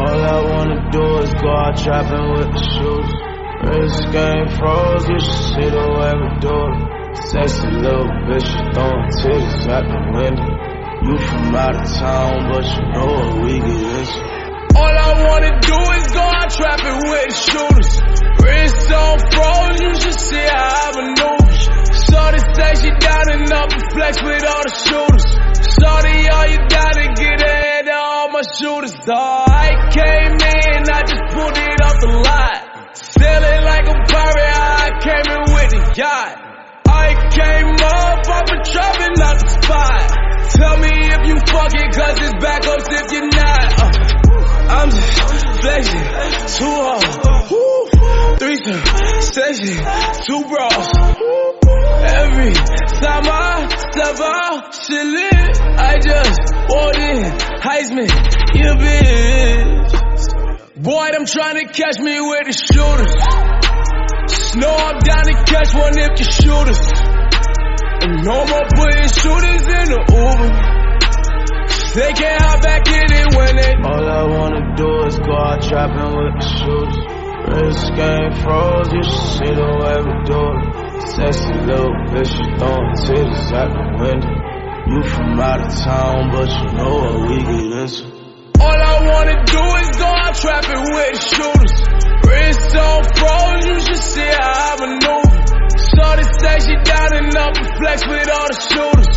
All I wanna do is go out trapping with the shooters. Wrist game froze, you should see the way we do it. Sexy little bitch, you throwing titties out the window. You from out of town, but you know what we get into. All I wanna do is go out trapping with the shooters. Wrist on froze, you should see how I maneuver. Shorty say she down and up and flex with all the shooters. Shorty, all you down to get ahead of all my shooters. I came in, I just pulled it off the lot. Sailing like a pirate, I came in with the yacht. I came up off a trapping out the spot. Tell me if you fucking, cause it's backups if you're not. I'm just flexing, too hard. Threesome, session, two bras. Every time I step out, shit lit. I just walked in, Heisman, you bitch. Boy, them trying to catch me with the shooters. Just know I'm down to catch one if you shoot us. And no more putting shooters in the Uber. They can't hop back in it when they. All I wanna do is go out trapping with the shooters. Wrist game froze, you should see the way we do it. Sexy little bitch, you throwing titties out the window. You from out of town, but you know what we get into. All I wanna do is go out trapping with the shooters. Wrist on froze, you should see how I maneuver. Shorty say she down and up and flex with all the shooters.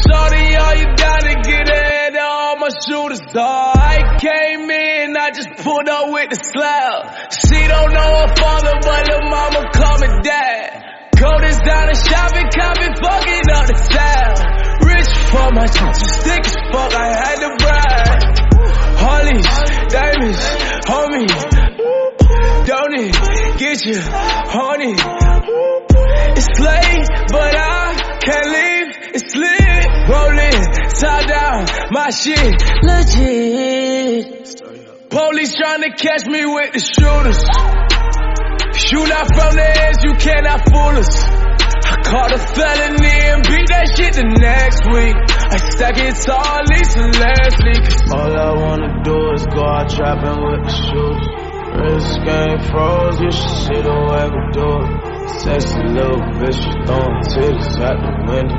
Shorty, all you down to get ahead of all my shooters. I came in, I just pulled up with the slab. She don't know her father, but her mama call me dad. Coldest down and shopping, copping, fucking up the town. Rich for my just thick as fuck, I had to brag. Harleys, diamonds, homie. Don't it get you horny? It's late, but I can't leave. It's lit, rolling, top down, my shit legit. Police trying to catch me with the shooters. Shoot out from the edge, you cannot fool us. I caught a felony and beat that shit the next week. I stack it tall, at least and Leslie. All I wanna do is go out trapping with the shooters. Wrist game froze, you should see the way we do it. Sexy little bitch, you throwing titties out the window.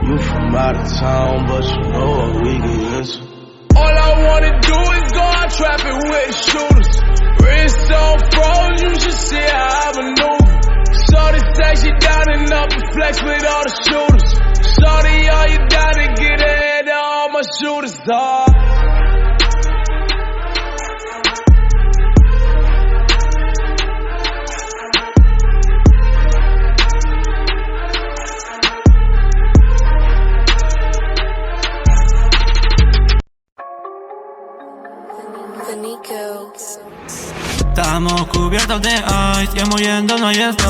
You from out of town, but you know what we get into. All I wanna do is go out trapping with the shooters. Wrist on froze, you should see how I maneuver. Shorty say she down and up and flex with all the shooters. Shorty, all you down to get ahead of all my shooters. Estamos cubiertos de ice, y muriendo no hay esto,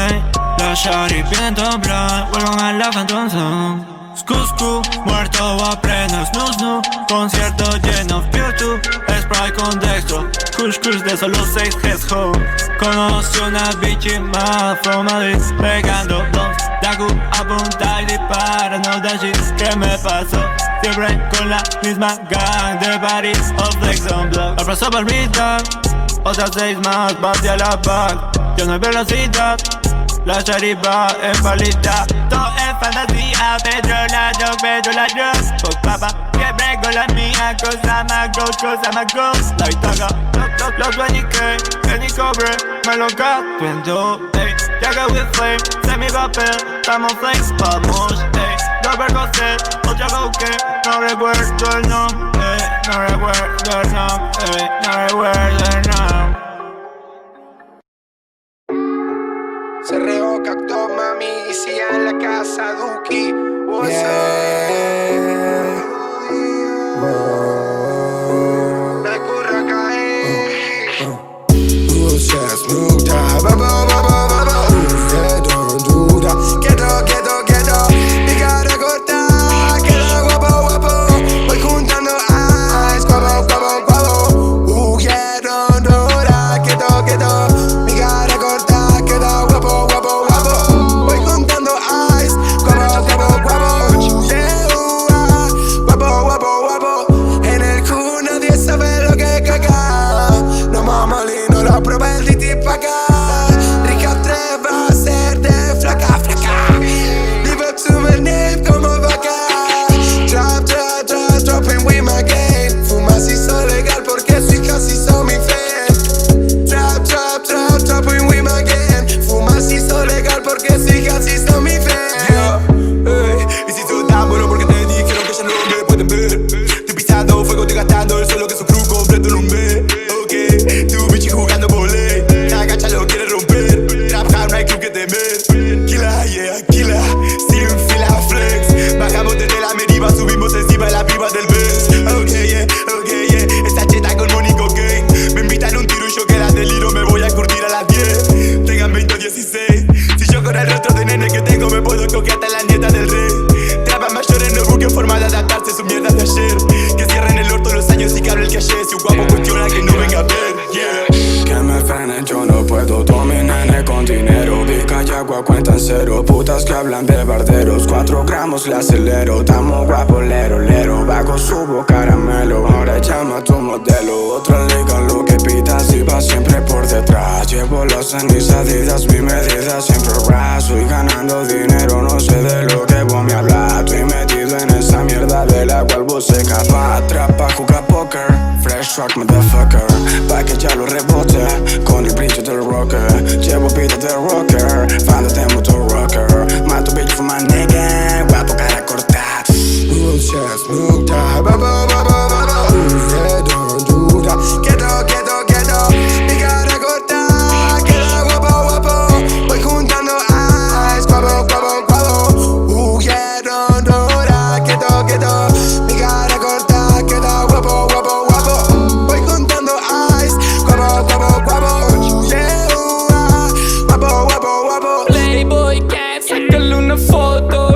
ey. Los shorties vienen top black, vuelvan a la Phantom Zone. Skusku, muerto a pleno, snoo, concierto lleno, Future, spray con dextro, kush de solo 6 heads ho. Conocí una bitch más from Madrid, pegando bombs, Daku apunta y dispara, no da shit, ¿qué me pasó? Siempre con la misma gang de París, o flex on block. Abrazo palmita, otras 6 más, papi a la back. Yo no hay velocidad, la charipa en palita. Todo es fantasía, petrola, dog. Fuck papa, que brego la mía, cosa más go. La itaga, los 20k, que ni cobre, me lo gasto en dos, ey. Jaga with flame, sé mi papel, estamos flex, vamos, ey. Dos vergoses, otra coque, no recuerdo el nombre, no recuerdo el nombre. Se reocactó mami y sigue en la casa Duki. What's up? Me curra caer. What's up, Snoop Dogg? Don't do that. Quieto. Mi cara corta, queda guapo. Voy juntando eyes, guapo. Quiero durar, quieto. Mi cara corta, queda guapo. Voy contando eyes, guapo. Prueba, prueba el titi pa' acá. Rica va a ser de flaca, flaca. Live up to my name como vaca. Trap, trap, trap, dropping with my game. Fuma si soy legal porque soy casi so mi fan. Trap, trap, trap, dropping with my game. Fuma si soy legal porque soy casi so mi fan. Y si soy tan bueno porque te dijeron que ya no me pueden ver. Estoy pisando fuego, estoy gastando el suelo que su crew completo en un mes. Ok, tu bichi jugando voley. La gacha lo quiere romper. Trap hard, no hay club que temer. Killa, yeah, killa. Sin fila flex. Bajamos desde la Meriva, subimos encima de la piba del Benz. Ok, yeah. Esta cheta con Money Cocaine. Me invitan a un tiro y yo que la deliro. Me voy a curtir a las 10. Tengan 20 o 16. Si yo con el rostro de nene que tengo me puedo coger hasta la nieta del rey. Trapas mayores no busquen forma de adaptarse a sus mierdas de ayer. Que cierren el orto los años y que hable el que ayer. Si un guapo cuestiona que no venga a ver, yeah. Que me frenen, yo no puedo dominar con dinero. Vizca y agua cuentan cero. Putas que hablan de barderos. 4 gramos le acelero. Tamo guapo, lero, lero. Bajo subo caramelo. Ahora llama a tu modelo. Otra liga lo que pidas y va siempre por detrás. Llevo las cenizaditas, mi medida siempre ras. Estoy ganando dinero, no sé de lo que vos me hablas. Estoy metido en esa mierda de la cual vos se capaz. Trapa, juega póker. Fresh truck, motherfucker. Pa' que ya lo rebote con el brillo del rocker. Llevo vida de rocker, fan de motor rocker. Mato bitch for my nigga, guapo cara corta. Smooth shit, smooth time. Babo, babo, babo. Yeah, don't do that. Quieto, quieto, quieto. Mi cara corta, queda guapo, guapo. Voy juntando eyes, guapo, guapo, guapo. Yeah, don't do that. Quieto, quieto. Mi cara corta, queda guapo, guapo, guapo. Voy juntando eyes, guapo, guapo, guapo. Yeah, guapo, guapo, guapo. Playboy Cat, sácale una foto.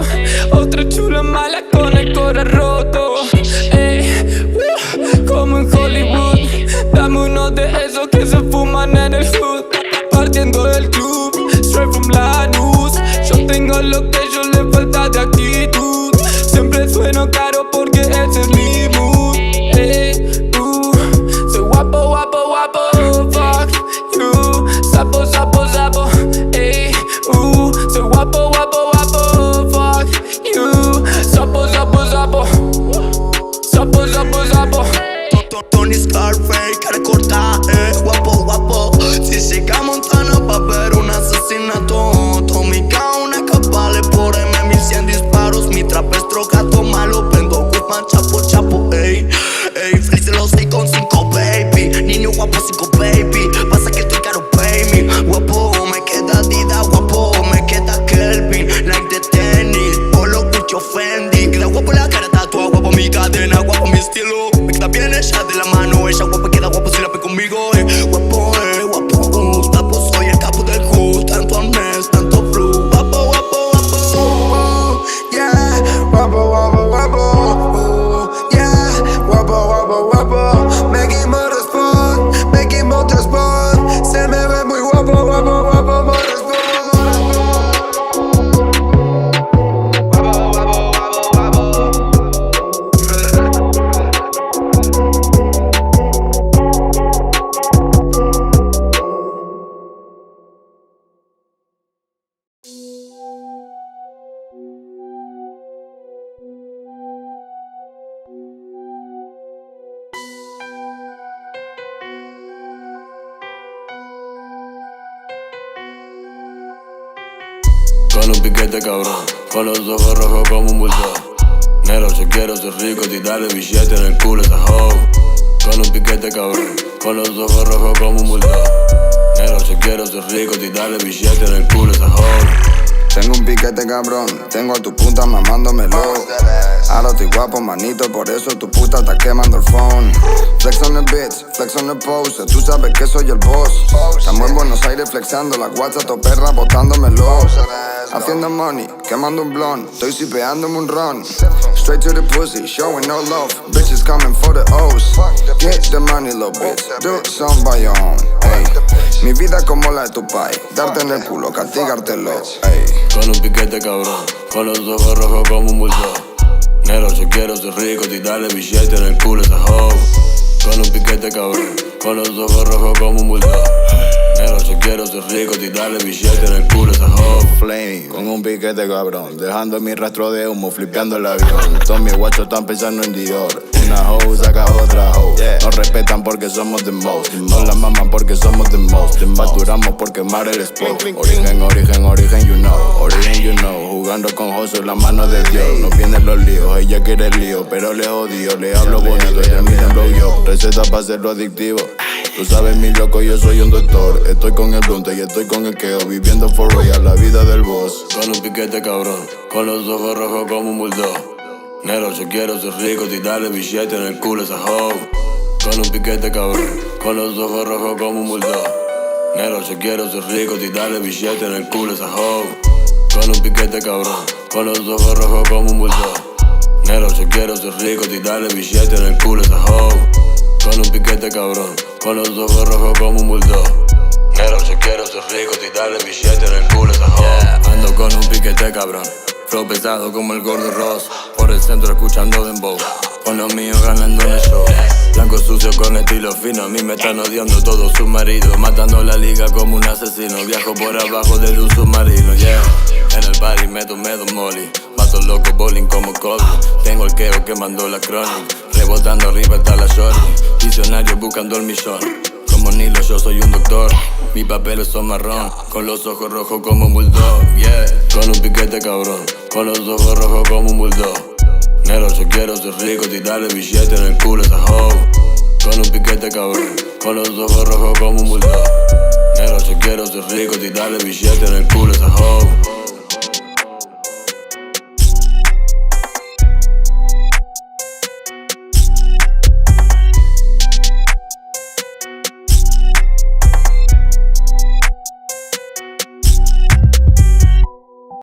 Otra chula mala con el corazón roto. Como en Hollywood. Dame uno de esos que se fuman en el hood. Partiendo del club, straight from Lanús. Yo tengo lo que yo le falta de actitud. Siempre sueno caro porque ese es mi mood. Soy guapo, guapo, guapo. Fuck you. Sapo, sapo, sapo. Soy guapo, guapo, guapo. Fuck you. Sapo, sapo, sapo. Sapo, sapo, sapo. Tony Scarface, cara corta, guapo, guapo. Si llega a Montana va a haber un asesinato. Tomica, una cabale por M1100 disparos. Mi trap es drogato malo, prendo Guzmán, chapo, chapo, ey. Freeze los 6 con 5, baby. Niño guapo, 5, baby. Pasa que estoy caro, pay me. Guapo, me queda Adidas, guapo, me queda Kelvin. Like de tenis, polo, Gucci o Fendi. Queda guapo la cara tatuada, guapo mi cadena, guapo mi estilo. Me queda bien ella de la mano, ella guapa queda guapo si la ve conmigo, guapo, guapo, tapo, soy el capo del hood. Tanto amnes, tanto blue, guapo, guapo, guapo. Yeah, guapo, guapo, guapo. Yeah, guapo, guapo, guapo. Making motorsport, making motorsport. Se me ve muy guapo, guapo, guapo, motorsport. Guapo, guapo, guapo, guapo. Con un piquete cabrón, con los ojos rojos como un bulldog. Nero, yo quiero ser rico, tirarle billete en el culo a esa hoe. Con un piquete cabrón, con los ojos rojos como un bulldog. Nero, yo quiero ser rico, tirarle billete en el culo a esa hoe. Tengo un piquete cabrón, tengo a tu puta mamándomelo. Ahora estoy guapo, manito, por eso tu puta está quemando el phone. Flex on the bitch, flex on the pose, tú sabes que soy el boss. Estamos en Buenos Aires flexando, la guacha to perra botándomelo. Haciendo money, quemando un blon, estoy sipeándome un ron. Straight to the pussy, showing no love, bitches coming for the O's. Get the money, little bitch, do some by your own, ey. Mi vida como la de tu pai, darte en el culo, castigártelo, ey. Con un piquete cabrón, con los ojos rojos como un bulldog. Nero, yo quiero ser rico, tirarle billete en el culo a esa hoe. con un piquete cabrón, con los ojos rojos como un bulldog. Pero yo quiero ser rico, tirarle billete en el culo esa hoe. Flame, con un piquete cabrón, dejando mi rastro de humo, flipeando el avión. Todos mis guachos están pensando en Dior. Una hoe saca otra hoe. Nos respetan porque somos the most. Nos la maman porque somos the most. Facturamos por quemar el spot. Origen, origen, origen, you know. Origen, you know. Jugando con José en la mano de Dios. No vienen los líos, ella quiere el lío, pero le odio, le hablo bonito y termino en blow yo. Receta para hacerlo adictivo. Tú sabes mi loco, yo soy un doctor. Estoy con el blunte y estoy con el queo. Viviendo for real, la vida del boss. Con un piquete cabrón, con los ojos rojos como un bulldog. Nero, yo quiero ser rico, tirarle billete en el culo esa hoe. Con un piquete cabrón, con los ojos rojos como un bulldog. Nero, yo quiero ser rico, tirarle billete en el culo esa hoe. Con un piquete cabrón, con los ojos rojos como un bulldog. Nero, yo quiero ser rico, tirarle billete en el culo esa hoe. Con un piquete cabrón, con los ojos rojos como un bulldog. Nero, yo quiero ser rico, tirarle billete en el culo esa hoe. Ando con un piquete cabrón, flow pesado como el gordo Ross. Por el centro escuchando dembow, con los míos ganando en el show. Blanco sucio con estilo fino, a mí me están odiando todos sus maridos. Matando la liga como un asesino, viajo por abajo de un submarino, yeah. En el party meto molly, mato loco bowling como Kobe. Tengo el keo que mandó la crónica, rebotando arriba está la shorty. Visionario buscando el millón, como Nilo yo soy un doctor. Mis papeles son marrón, con los ojos rojos como un bulldog, yeah. Con un piquete cabrón, con los ojos rojos como un bulldog. Nero, yo quiero ser rico, tirarle billete en el culo esa hoe. Con un piquete cabrón, con los ojos rojos como un bulldog. Nero, yo quiero ser rico, tirarle billete en el culo esa hoe.